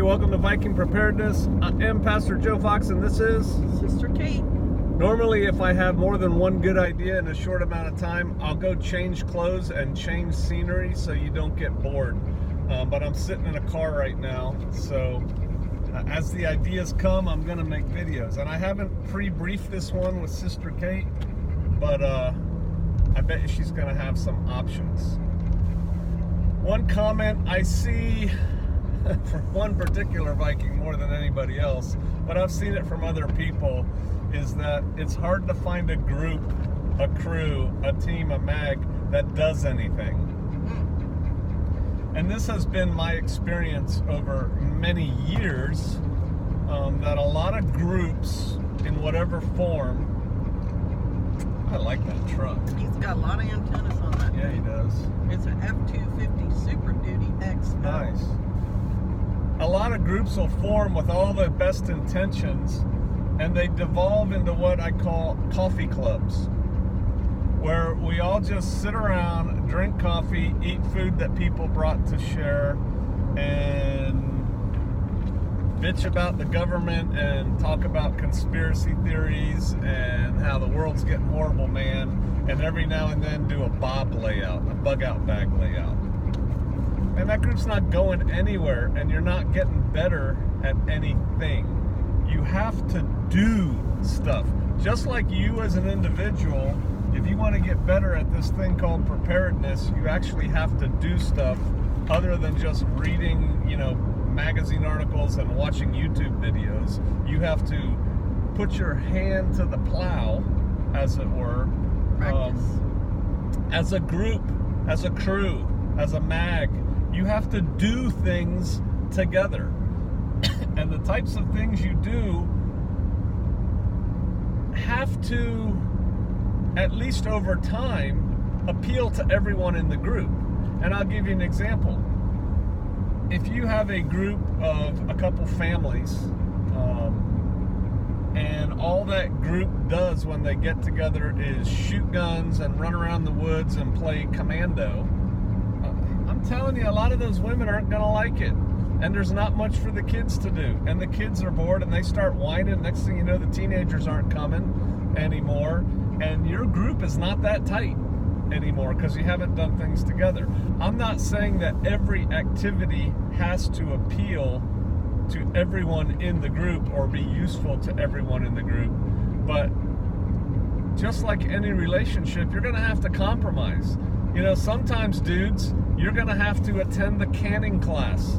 welcome to Viking Preparedness. I am Pastor Joe Fox, and this is Sister Kate. Normally, if I have more than one good idea in a short amount of time, I'll go change clothes and change scenery so you don't get bored. But I'm sitting in a car right now, so as the ideas come, I'm going to make videos. And I haven't pre-briefed this one with Sister Kate, but I bet she's going to have some options. One comment I see from one particular Viking more than anybody else, but I've seen it from other people, is that it's hard to find a group, a crew, a team, a mag that does anything. And this has been my experience over many years, that a lot of groups in whatever form, I like that truck. He's got a lot of antennas on that. Yeah, he does. It's an F-250 Super Duty X. Nice. A lot of groups will form with all the best intentions, and they devolve into what I call coffee clubs, where we all just sit around, drink coffee, eat food that people brought to share, and bitch about the government and talk about conspiracy theories and how the world's getting horrible, man, and every now and then do a bob layout, a bug out bag layout. And that group's not going anywhere, and you're not getting better at anything. You have to do stuff. Just like you as an individual, if you want to get better at this thing called preparedness, you actually have to do stuff other than just reading, magazine articles and watching YouTube videos. You have to put your hand to the plow, as it were. As a group, as a crew, as a mag, you have to do things together. And the types of things you do have to, at least over time, appeal to everyone in the group. And I'll give you an example. If you have a group of a couple families, and all that group does when they get together is shoot guns and run around the woods and play commando, I'm telling you, a lot of those women aren't going to like it. And there's not much for the kids to do. And the kids are bored and they start whining. Next thing you know, the teenagers aren't coming anymore. And your group is not that tight anymore because you haven't done things together. I'm not saying that every activity has to appeal to everyone in the group or be useful to everyone in the group. But just like any relationship, you're going to have to compromise. Sometimes, dudes, you're going to have to attend the canning class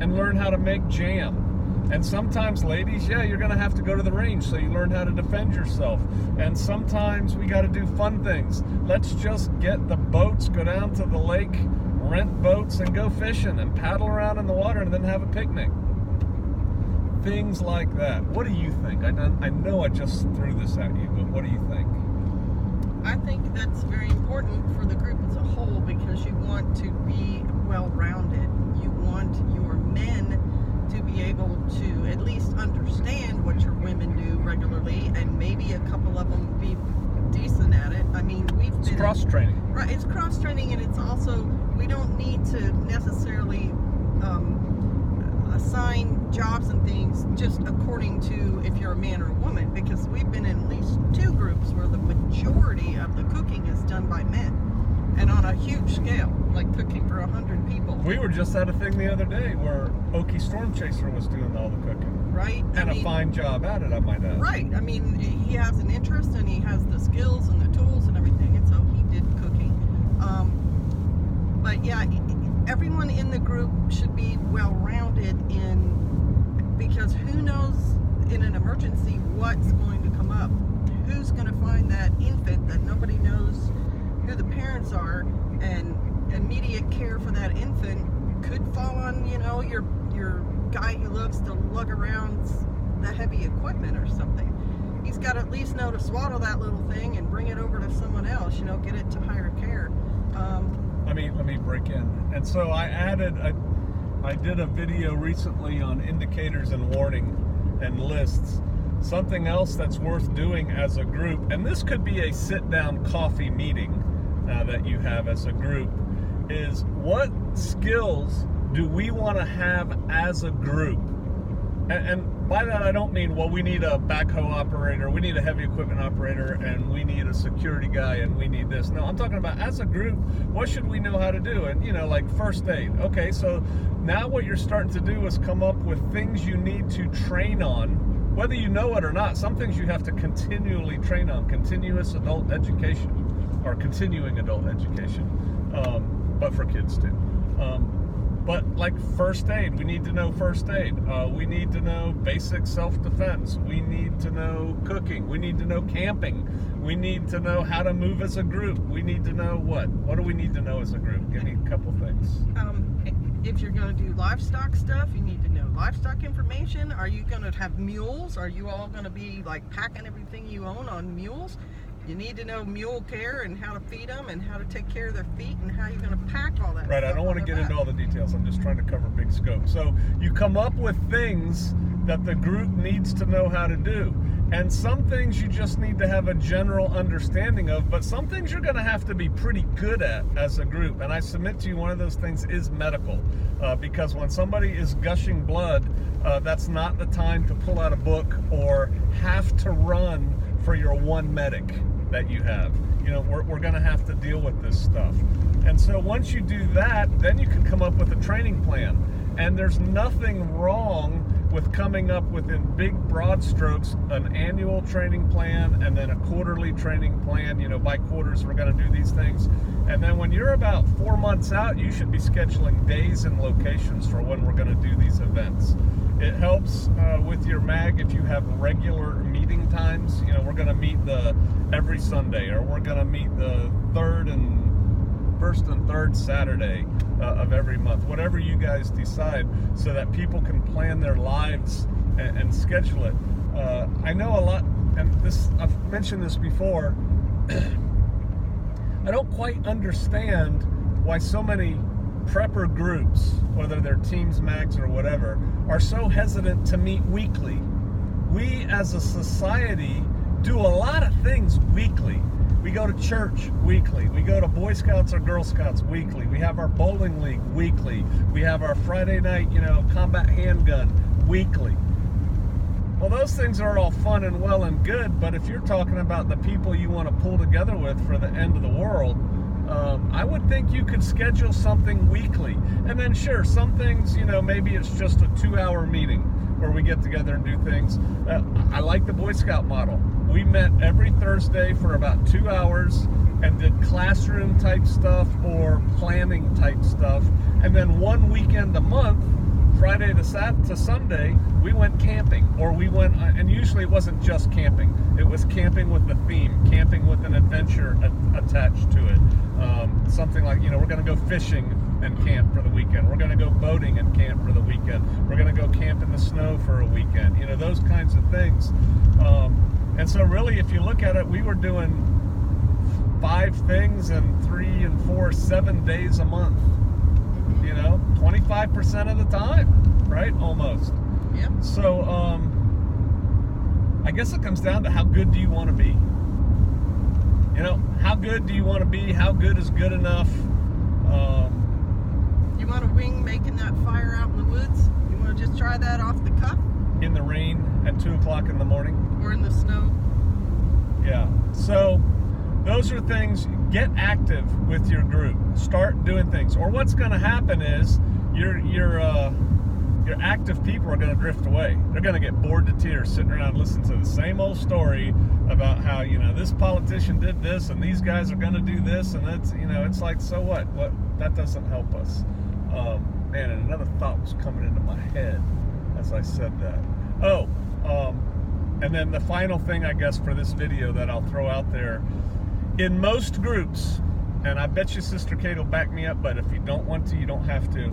and learn how to make jam. And sometimes, ladies, you're going to have to go to the range so you learn how to defend yourself. And sometimes we got to do fun things. Let's just get the boats, go down to the lake, rent boats, and go fishing and paddle around in the water and then have a picnic. Things like that. What do you think? I know I just threw this at you, but what do you think? I think that's very important for the group as a whole because you want to be well-rounded. You want your men to be able to at least understand what your women do regularly, and maybe a couple of them be decent at it. I mean, It's cross-training. Right, it's cross-training, and it's also, we don't need to necessarily assign jobs and things just according to if you're a man or a woman, because we've been in at least 2 groups where the majority of the cooking is done by men, and on a huge scale, like cooking for 100 people. We were just at a thing the other day where Okie Storm Chaser was doing all the cooking. Right. And a fine job at it, I might add. Right. I mean, he has an interest and he has the skills and the tools and everything, and so he did cooking. But yeah, everyone in the group should be well-rounded because who knows in an emergency what's going to come up. Who's going to find that infant that nobody knows who the parents are, and immediate care for that infant could fall on, your guy who loves to lug around the heavy equipment or something. He's got to at least know to swaddle that little thing and bring it over to someone else, get it to higher care. Let me break in. And so I did a video recently on indicators and warning and lists. Something else that's worth doing as a group, and this could be a sit-down coffee meeting that you have as a group, is what skills do we want to have as a group? And by that, I don't mean, well, we need a backhoe operator, we need a heavy equipment operator, and we need a security guy, and we need this. No, I'm talking about as a group, what should we know how to do? And, like first aid. Okay, so now what you're starting to do is come up with things you need to train on, whether you know it or not. Some things you have to continually train on, continuous adult education, or continuing adult education, but for kids too. But like first aid, we need to know first aid. We need to know basic self-defense. We need to know cooking. We need to know camping. We need to know how to move as a group. We need to know what? What do we need to know as a group? Give me a couple things. If you're going to do livestock stuff, you need to know livestock information. Are you going to have mules? Are you all going to be like packing everything you own on mules? You need to know mule care and how to feed them and how to take care of their feet and how you're going to pack all that. Right, I don't want to get into all the details. I'm just trying to cover big scope. So you come up with things that the group needs to know how to do. And some things you just need to have a general understanding of, but some things you're going to have to be pretty good at as a group. And I submit to you, one of those things is medical. Because when somebody is gushing blood, that's not the time to pull out a book or have to run for your one medic that you have. We're going to have to deal with this stuff. And so once you do that, then you can come up with a training plan. And there's nothing wrong with coming up with, in big broad strokes, an annual training plan and then a quarterly training plan. By quarters we're going to do these things. And then when you're about 4 months out, you should be scheduling days and locations for when we're going to do these events. It helps with your MAG if you have regular meeting times. We're going to meet every Sunday, or we're going to meet the first and third Saturday of every month, whatever you guys decide, so that people can plan their lives and schedule it. I know a lot, and I've mentioned this before, I don't quite understand why so many prepper groups, whether they're teams, mags, or whatever, are so hesitant to meet weekly. We as a society do a lot of things weekly. We go to church weekly. We go to Boy Scouts or Girl Scouts weekly. We have our bowling league weekly. We have our Friday night, combat handgun weekly. Well, those things are all fun and well and good, but if you're talking about the people you want to pull together with for the end of the world, I would think you could schedule something weekly. And then sure, some things, maybe it's just a 2-hour meeting where we get together and do things. I like the Boy Scout model. We met every Thursday for about 2 hours and did classroom type stuff or planning type stuff. And then one weekend a month, Friday to Sunday, we went camping, or we went, and usually it wasn't just camping. It was camping with a theme, camping with an adventure attached to it. Something like, we're going to go fishing and camp for the weekend. We're going to go boating and camp for the weekend. We're going to go camp in the snow for a weekend. Those kinds of things. And so really, if you look at it, we were doing 5 things and 3 and 4, 7 days a month. 25% of the time, right? Almost. Yep. So, I guess it comes down to how good do you want to be? How good do you want to be? How good is good enough? You want to wing making that fire out in the woods? You want to just try that off the cuff? In the rain at 2 o'clock in the morning? Or in the snow? Yeah. So, those are things. Get active with your group. Start doing things. Or what's going to happen is your active people are going to drift away. They're going to get bored to tears sitting around listening to the same old story about how this politician did this and these guys are going to do this, and it's like, so what? That doesn't help us. Man, and another thought was coming into my head as I said that. And then the final thing, I guess, for this video that I'll throw out there. In most groups, and I bet you Sister Kate will back me up, but if you don't want to, you don't have to.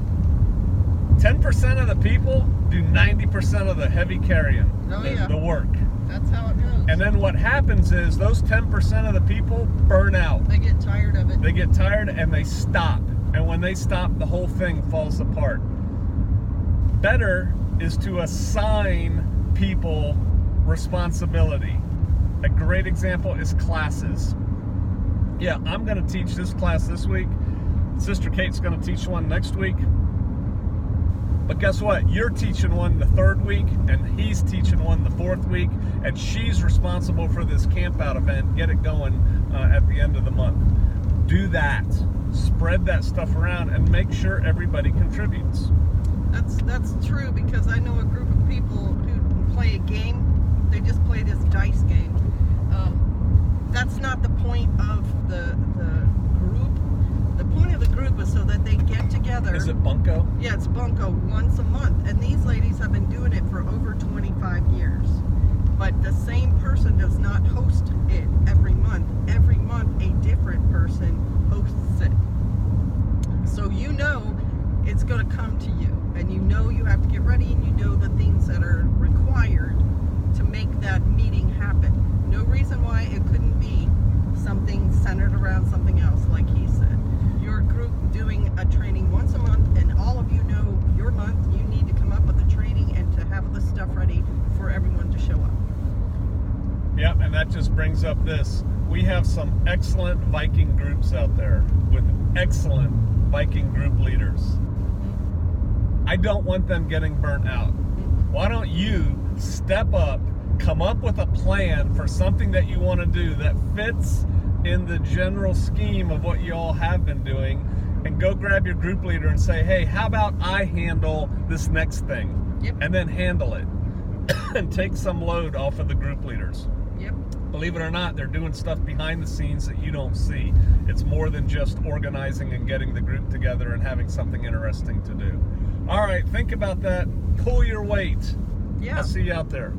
10% of the people do 90% of the heavy carrying, the work. That's how it goes. And then what happens is those 10% of the people burn out. They get tired of it. They get tired and they stop. And when they stop, the whole thing falls apart. Better is to assign people responsibility. A great example is classes. Yeah, I'm going to teach this class this week. Sister Kate's going to teach one next week. But guess what? You're teaching one the 3rd week, and he's teaching one the 4th week, and she's responsible for this camp out event. Get it going at the end of the month. Do that. Spread that stuff around and make sure everybody contributes. That's true, because I know a group of people who play a game. They just play this dice game. That's not the point of the group. The point of the group is so that they get together. Is it Bunko? Yeah, it's Bunko once a month. And these ladies have been doing it for over 25 years. But the same person does not host it every month. Every month, a different person hosts it. So you know it's going to come to you. And you know you have to get ready, and you know the things that are required to make that meeting happen. No reason why it couldn't be something centered around something else, like he said. Your group doing a training once a month, and all of you know your month, you need to come up with a training and to have the stuff ready for everyone to show up. Yep, and that just brings up this. We have some excellent Viking groups out there with excellent Viking group leaders. I don't want them getting burnt out. Why don't you step up, come up with a plan for something that you want to do that fits in the general scheme of what you all have been doing, and go grab your group leader and say, hey, how about I handle this next thing? Yep. And then handle it and take some load off of the group leaders. Yep. Believe it or not, they're doing stuff behind the scenes that you don't see. It's more than just organizing and getting the group together and having something interesting to do. All right, think about that. Pull your weight. Yeah. I'll see you out there.